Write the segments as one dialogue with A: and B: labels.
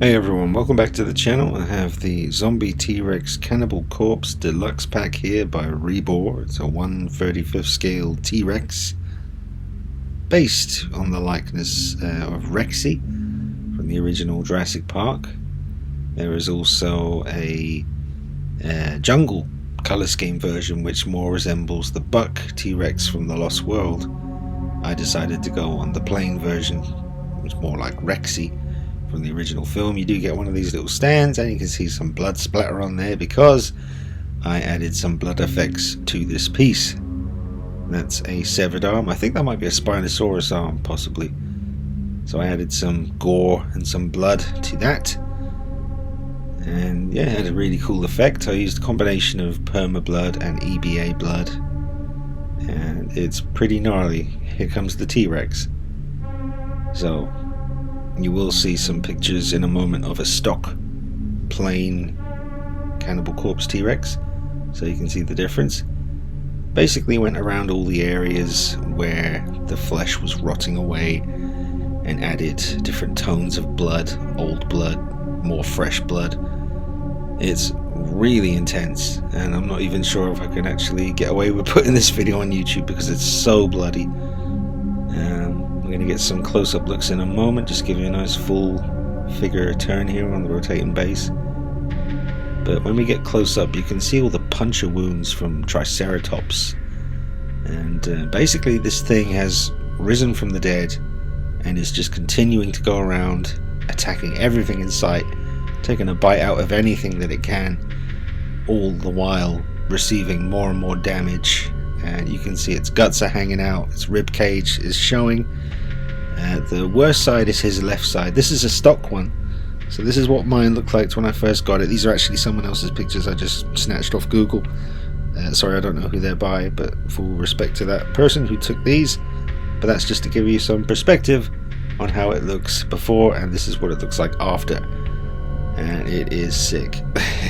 A: Hey everyone, welcome back to the channel. I have the Zombie T-Rex Cannibal Corpse Deluxe Pack here by Rebor. It's a 1/35 scale T-Rex based on the likeness of Rexy from the original Jurassic Park. There is also a jungle color scheme version which more resembles the buck T-Rex from the Lost World. I decided to go on the plain version. It's more like Rexy from the original film. You do get one of these little stands and you can see some blood splatter on there because I added some blood effects to this piece. That's a severed arm. I think that might be a Spinosaurus arm possibly. So I added some gore and some blood to that, and yeah, it had a really cool effect. I used a combination of perma blood and EBA blood, and it's pretty gnarly. Here comes the T-Rex. So you will see some pictures in a moment of a stock plain Cannibal Corpse T-Rex, so you can see the difference. Basically went around all the areas where the flesh was rotting away and added different tones of blood, old blood, more fresh blood. It's really intense, and I'm not even sure if I can actually get away with putting this video on YouTube because it's so bloody. We're going to get some close-up looks in a moment, just give you a nice full figure turn here on the rotating base. But when we get close up, you can see all the puncture wounds from Triceratops, and basically this thing has risen from the dead and is just continuing to go around attacking everything in sight, taking a bite out of anything that it can, all the while receiving more and more damage. And you can see its guts are hanging out, its rib cage is showing. The worst side is his left side. This is a stock one, so this is what mine looked like when I first got it. These are actually someone else's pictures I just snatched off Google. Sorry, I don't know who they're by, but full respect to that person who took these. But that's just to give you some perspective on how it looks before, and this is what it looks like after. And it is sick.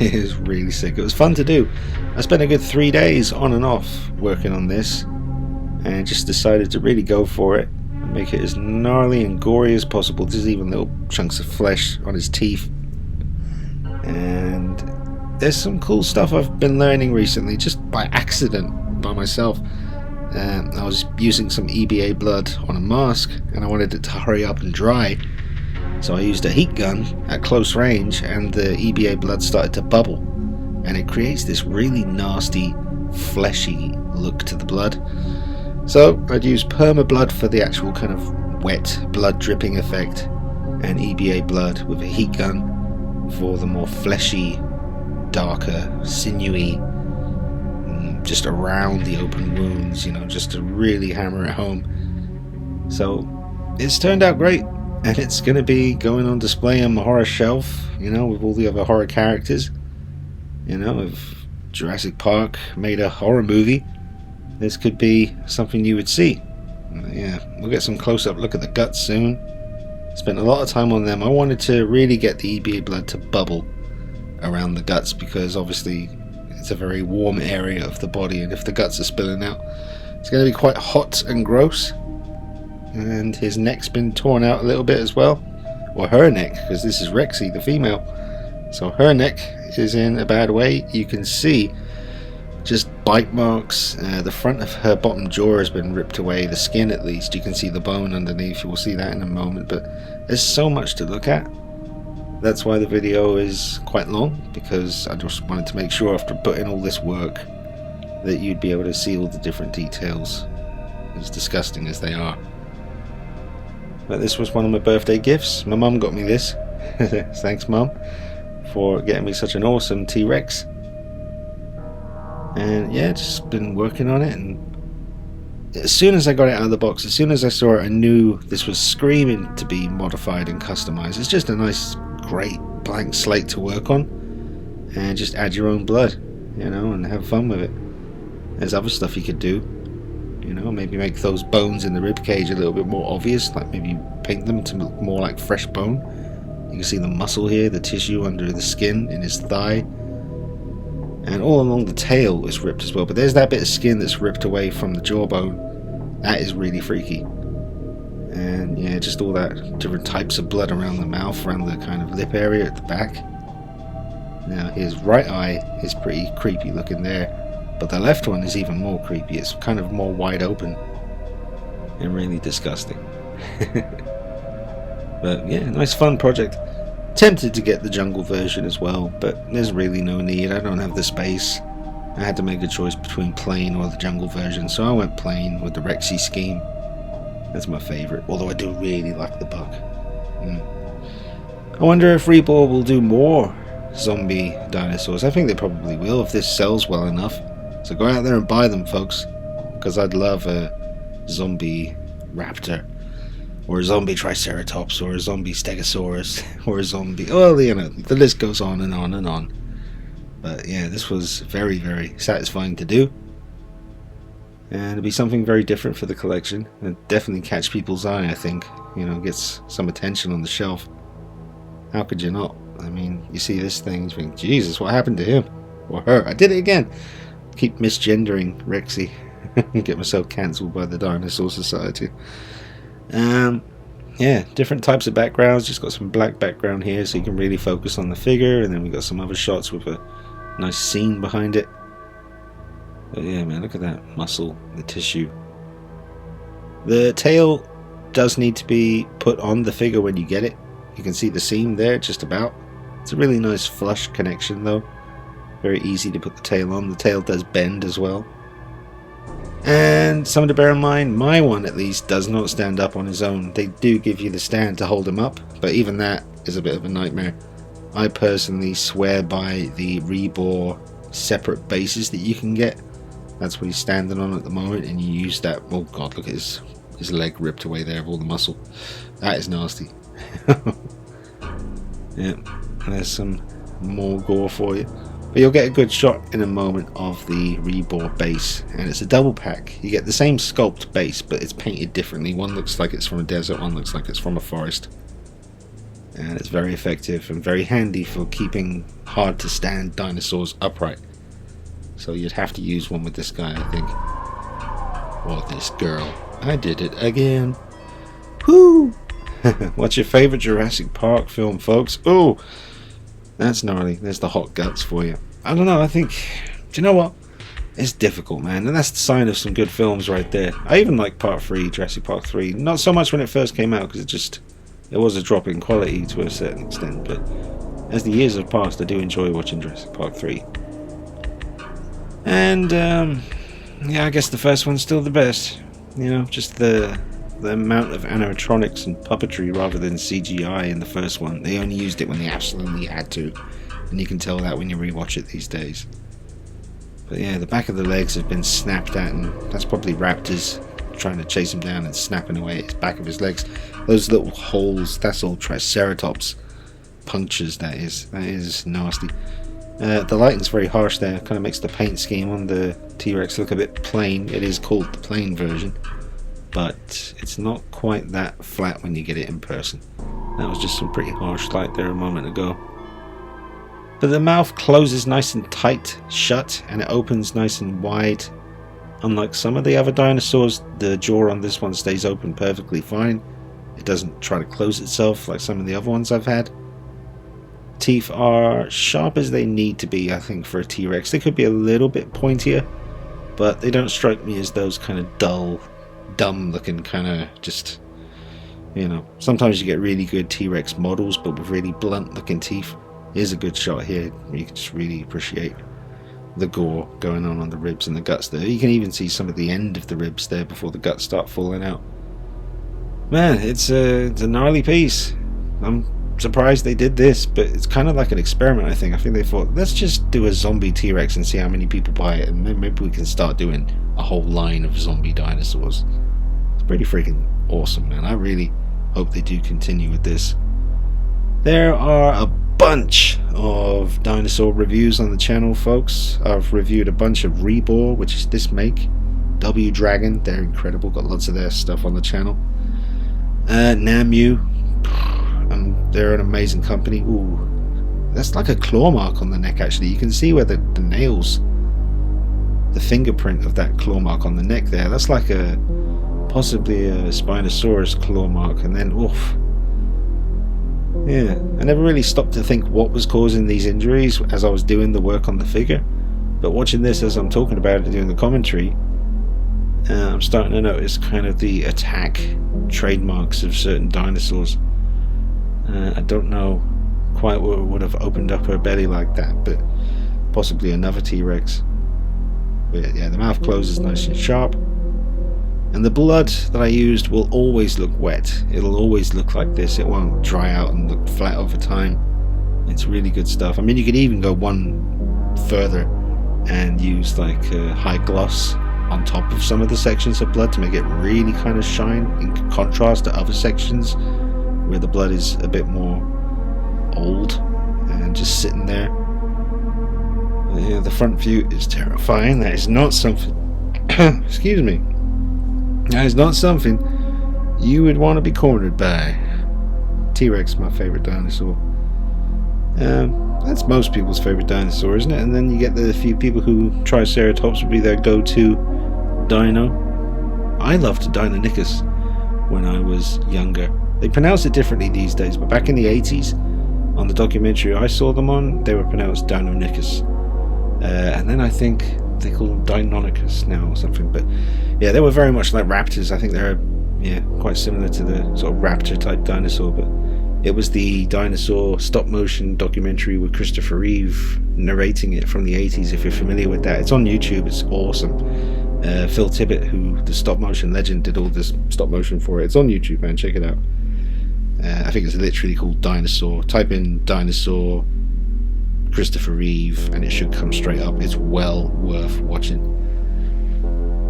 A: It is really sick. It was fun to do. I spent a good 3 days on and off working on this, and just decided to really go for it and make it as gnarly and gory as possible. There's even little chunks of flesh on his teeth, and there's some cool stuff I've been learning recently just by accident, by myself. I was using some EBA blood on a mask and I wanted it to hurry up and dry, so I used a heat gun at close range, and the EBA blood started to bubble, and it creates this really nasty fleshy look to the blood. So I'd use perma blood for the actual kind of wet blood dripping effect, and EBA blood with a heat gun for the more fleshy, darker, sinewy, just around the open wounds, you know, just to really hammer it home. So it's turned out great, and it's going to be going on display on my horror shelf, you know, with all the other horror characters. You know, if Jurassic Park made a horror movie, this could be something you would see. Yeah, we'll get some close-up look at the guts soon. Spent a lot of time on them. I wanted to really get the EBA blood to bubble around the guts, because obviously it's a very warm area of the body, and if the guts are spilling out, it's going to be quite hot and gross. And his neck's been torn out a little bit as well, or her neck, because this is Rexy, the female, so her neck is in a bad way. You can see just bite marks. The front of her bottom jaw has been ripped away, the skin at least. You can see the bone underneath, you will see that in a moment, but there's so much to look at. That's why the video is quite long, because I just wanted to make sure after putting all this work that you'd be able to see all the different details, as disgusting as they are. But this was one of my birthday gifts. My mum got me this. Thanks, Mum, for getting me such an awesome T-Rex. And yeah, just been working on it, and as soon as I got it out of the box, as soon as I saw it, I knew this was screaming to be modified and customized. It's just a nice, great blank slate to work on, and just add your own blood, you know, and have fun with it. There's other stuff you could do. You know, maybe make those bones in the rib cage a little bit more obvious, like maybe paint them to look more like fresh bone. You can see the muscle here, the tissue under the skin in his thigh, and all along the tail is ripped as well. But there's that bit of skin that's ripped away from the jawbone. That is really freaky. And yeah, just all that different types of blood around the mouth, around the kind of lip area at the back. Now his right eye is pretty creepy looking there, but the left one is even more creepy. It's kind of more wide open and really disgusting. But yeah, nice fun project. Tempted to get the jungle version as well, but there's really no need. I don't have the space. I had to make a choice between plain or the jungle version, so I went plain with the Rexy scheme. That's my favourite, although I do really like the bug. I wonder if Rebor will do more zombie dinosaurs. I think they probably will if this sells well enough. So go out there and buy them, folks, because I'd love a zombie raptor, or a zombie triceratops, or a zombie stegosaurus, or a zombie... well, you know, the list goes on and on and on. But yeah, this was very, very satisfying to do. And it'll be something very different for the collection. It'll definitely catch people's eye, I think. You know, gets some attention on the shelf. How could you not? I mean, you see this thing, you think, Jesus, what happened to him? Or her? I did it again. Keep misgendering Rexy. Get myself cancelled by the Dinosaur Society. Yeah, different types of backgrounds. Just got some black background here so you can really focus on the figure. And then we got some other shots with a nice scene behind it. But yeah, man, look at that muscle, the tissue. The tail does need to be put on the figure when you get it. You can see the seam there, just about. It's a really nice flush connection though. Very easy to put the tail on. The tail does bend as well. And something to bear in mind, my one at least does not stand up on his own. They do give you the stand to hold him up, but even that is a bit of a nightmare. I personally swear by the Rebor separate bases that you can get. That's what he's standing on at the moment, and you use that. Oh god, look at his leg ripped away there of all the muscle. That is nasty. Yeah, there's some more gore for you. But you'll get a good shot in a moment of the Rebor base, and it's a double pack. You get the same sculpt base, but it's painted differently. One looks like it's from a desert, one looks like it's from a forest. And it's very effective and very handy for keeping hard to stand dinosaurs upright. So you'd have to use one with this guy, I think. Or this girl. I did it again. Whoo! What's your favourite Jurassic Park film, folks? Oh, that's gnarly. There's the hot guts for you. I don't know, I think... do you know what? It's difficult, man. And that's the sign of some good films right there. I even like Part 3, Jurassic Park 3. Not so much when it first came out, because it was a drop in quality to a certain extent. But as the years have passed, I do enjoy watching Jurassic Park 3. And, yeah, I guess the first one's still the best. You know, just the amount of animatronics and puppetry rather than CGI in the first one. They only used it when they absolutely had to. And you can tell that when you rewatch it these days. But yeah, the back of the legs have been snapped at, and that's probably raptors trying to chase him down and snapping away at his back of his legs. Those little holes, that's all triceratops punctures, that is. That is nasty. The lighting's very harsh there, kind of makes the paint scheme on the T-Rex look a bit plain. It is called the plain version, but it's not quite that flat when you get it in person. That was just some pretty harsh light there a moment ago. But the mouth closes nice and tight shut, and it opens nice and wide. Unlike some of the other dinosaurs, the jaw on this one stays open perfectly fine. It doesn't try to close itself like some of the other ones I've had. Teeth are sharp as they need to be, I think, for a T-Rex. They could be a little bit pointier, but they don't strike me as those kind of dull, dumb looking kind of just, you know, sometimes you get really good T-Rex models but with really blunt looking teeth. Here's a good shot here where you can just really appreciate the gore going on the ribs and the guts there. You can even see some of the end of the ribs there before the guts start falling out. Man, it's a gnarly piece. I'm surprised they did this, but it's kind of like an experiment, I think. I think they thought, let's just do a zombie T-Rex and see how many people buy it, and then maybe we can start doing a whole line of zombie dinosaurs. It's pretty freaking awesome, man. I really hope they do continue with this. There are a bunch of dinosaur reviews on the channel, folks. I've reviewed a bunch of Rebor, which is this make. W Dragon, they're incredible. Got lots of their stuff on the channel. Namu, they're an amazing company. Ooh, that's like a claw mark on the neck, actually. You can see where the nails, the fingerprint of that claw mark on the neck there, that's like a possibly a Spinosaurus claw mark, and then oof. Yeah, I never really stopped to think what was causing these injuries as I was doing the work on the figure, but watching this as I'm talking about it, doing the commentary, I'm starting to notice kind of the attack trademarks of certain dinosaurs. I don't know quite what would have opened up her belly like that, but possibly another T-Rex. But yeah, the mouth closes nice and sharp, and the blood that I used will always look wet. It'll always look like this. It won't dry out and look flat over time. It's really good stuff. I mean, you could even go one further and use like high gloss on top of some of the sections of blood to make it really kind of shine, in contrast to other sections where the blood is a bit more old and just sitting there. Yeah, the front view is terrifying. That is not something excuse me, that is not something you would want to be cornered by. T-Rex, my favorite dinosaur. That's most people's favorite dinosaur, isn't it? And then you get the few people who Triceratops would be their go-to dino. I loved Deinonychus when I was younger. They pronounce it differently these days, but back in the 80s, on the documentary I saw them on, they were pronounced Deinonychus. And then I think they call them Deinonychus now or something. But yeah, they were very much like raptors. I think they're quite similar to the sort of raptor type dinosaur. But it was the dinosaur stop motion documentary with Christopher Reeve narrating it from the 80s. If you're familiar with that, it's on YouTube. It's awesome. Phil Tippett, who the stop motion legend, did all this stop motion for it. It's on YouTube, man. Check it out. I think it's literally called Dinosaur. Type in Dinosaur Christopher Reeve and it should come straight up. It's well worth watching.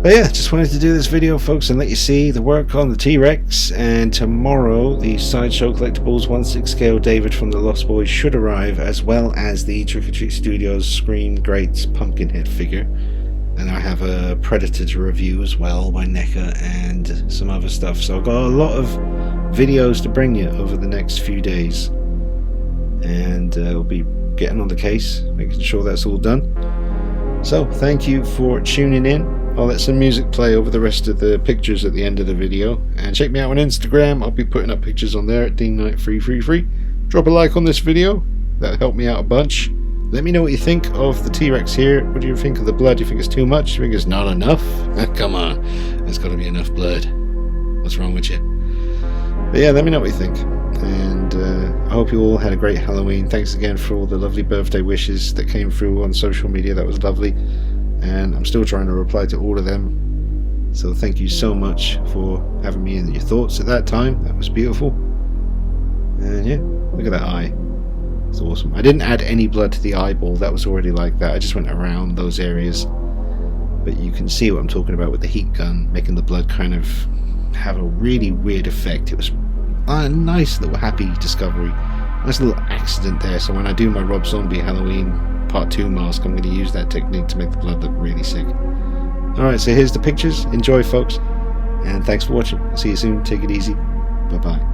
A: But yeah, just wanted to do this video, folks, and let you see the work on the T-Rex. And tomorrow the Sideshow Collectibles 1/6 scale David from the Lost Boys should arrive, as well as the Trick or Treat Studios Scream Greats Pumpkinhead figure. And I have a Predator to review as well by NECA and some other stuff. So I've got a lot of videos to bring you over the next few days, and we'll be getting on the case, making sure that's all done. So thank you for tuning in. I'll let some music play over the rest of the pictures at the end of the video, and check me out on Instagram. I'll be putting up pictures on there at DeanKnight333. Drop a like on this video, that'll help me out a bunch. Let me know what you think of the T-Rex here. What do you think of the blood? Do you think it's too much? Do you think it's not enough? Come on, there's got to be enough blood. What's wrong with you? But yeah, let me know what you think. And I hope you all had a great Halloween. Thanks again for all the lovely birthday wishes that came through on social media. That was lovely. And I'm still trying to reply to all of them. So thank you so much for having me in your thoughts at that time. That was beautiful. And yeah, look at that eye. It's awesome. I didn't add any blood to the eyeball. That was already like that. I just went around those areas. But you can see what I'm talking about with the heat gun, making the blood kind of have a really weird effect. It was a nice little happy discovery. Nice little accident there. So when I do my Rob Zombie Halloween Part 2 mask, I'm going to use that technique to make the blood look really sick. Alright, so here's the pictures. Enjoy, folks. And thanks for watching. See you soon. Take it easy. Bye-bye.